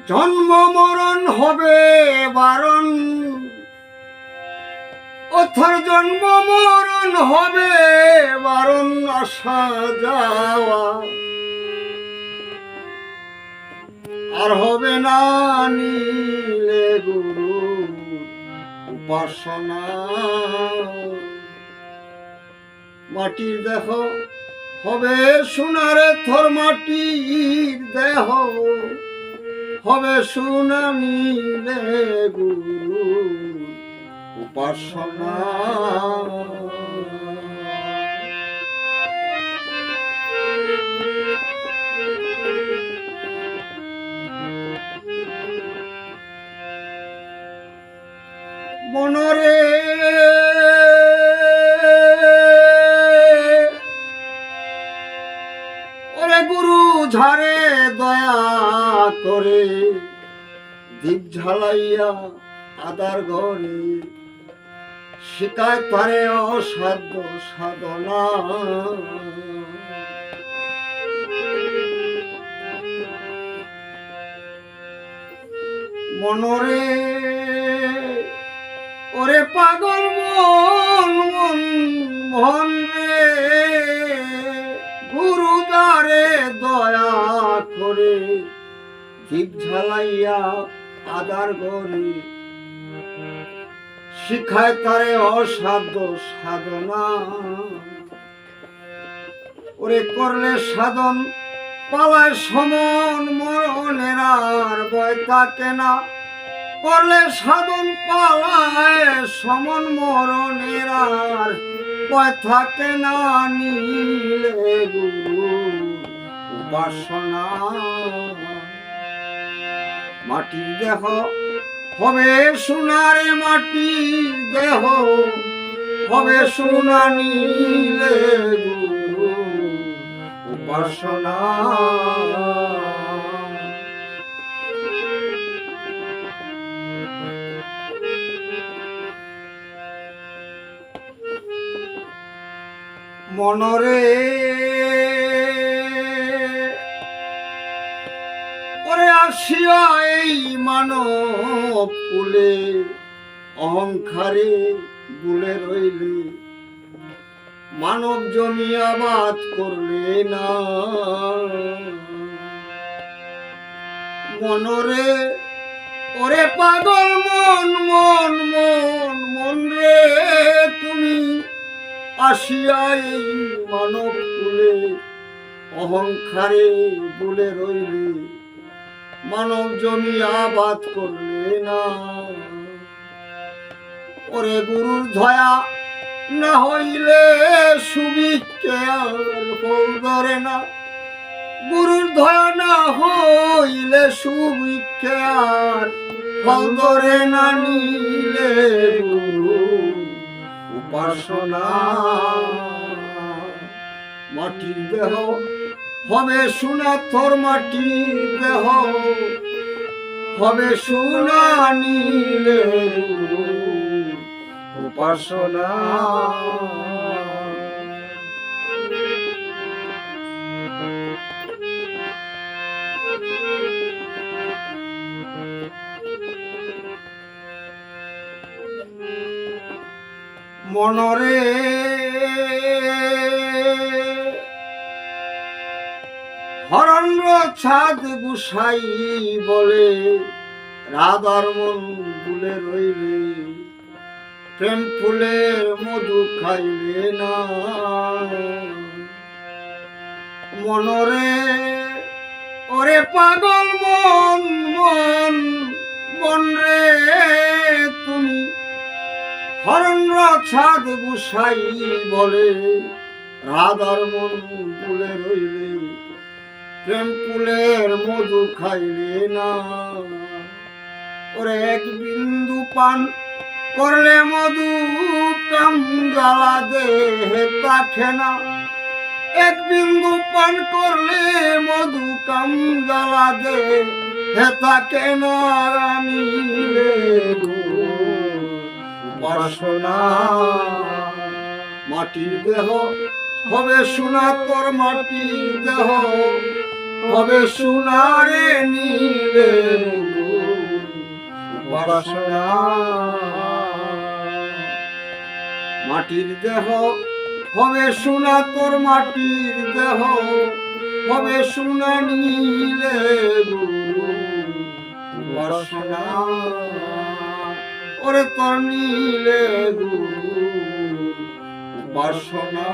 জন্ম মরণ হবে বারণ, অথর জন্ম মরণ হবে বারণ, আসা যাওয়া আর হবে না নীলে গুরু উপাসনা। মাটির দেহ হবে সোনারে থর, মাটির দেহ হবে সোনা নীলে গুরু উপাসনা। মনরে ওরে গুরু ঝারে দয়া করে, দীপ ঝালাইয়া আদার ঘরে শিকায় তারে অসাধ্য সাধনা। মনরে ওরে পাগল মন মন মন রে, গুরু দ্বারে দয়া করে দীপ ঝালাইয়া আদার ঘরে শিখায় তারে অসাধ্য সাধনা। ওরে করলে সাধন পালায় সমন, মরণের আর ভয় থাকে না। করলে সাধন পালায় সমন, মরণের আর ভয় থাকে না নীলে গুরু উপাসনা। মাটির দেহ হবে সোনারে, মাটির দেহ হবে সোনা নীলে গুরু উপাসনা। মনরে ওরে আসিয়া এই মানব কুলে অহংকারে বুলে রইলে, মানব জমি আবাদ করলে না। মনরে ওরে পাগল মন মন মন মন রে, তুমি আসিয়া এই মানব কুলে অহংকারে বুলে রইলে, মানব জমি আবাদ করলে না। ওরে গুরুর ধয়া না হইলে সুবিকে আর ফল ধরে না। গুরুর ধয়া না হইলে সুবিকে আর ফল ধরে না নীলে গুরু উপাসনা। মাটির দেহ হবে সোনা থর, মাটির দেহ হবে সোনা নীলে গুরু উপাসনা। মনরে হরণ্য ছাদ গুসাই বলে, রাধার মন বুলে রইলে, প্রেম ফুলের মধু খাইলে না। মনরে ওরে পাগল মন মন মন রে, তুমি হরণ্য ছাদ গুসাই বলে, রাধার মন বুলে রইলে, প্রেম ফুলের মধু খাইলে না। ওরে এক বিন্দু পান করলে মধু কাম জ্বালা দেহে থাকে না। এক বিন্দু পান করলে মধু কাম জ্বালা দেহে থাকে না নীলে গুরু উপাসনা। মাটির দেহ হবে সোনা তোর, মাটির দেহ হবে সোনারে নীলে বাসনা। মাটির দেহ হবে সোনা, তোর মাটির দেহ হবে সোনা নীলে বাসনা। ওরে তোর নীলে বাসনা।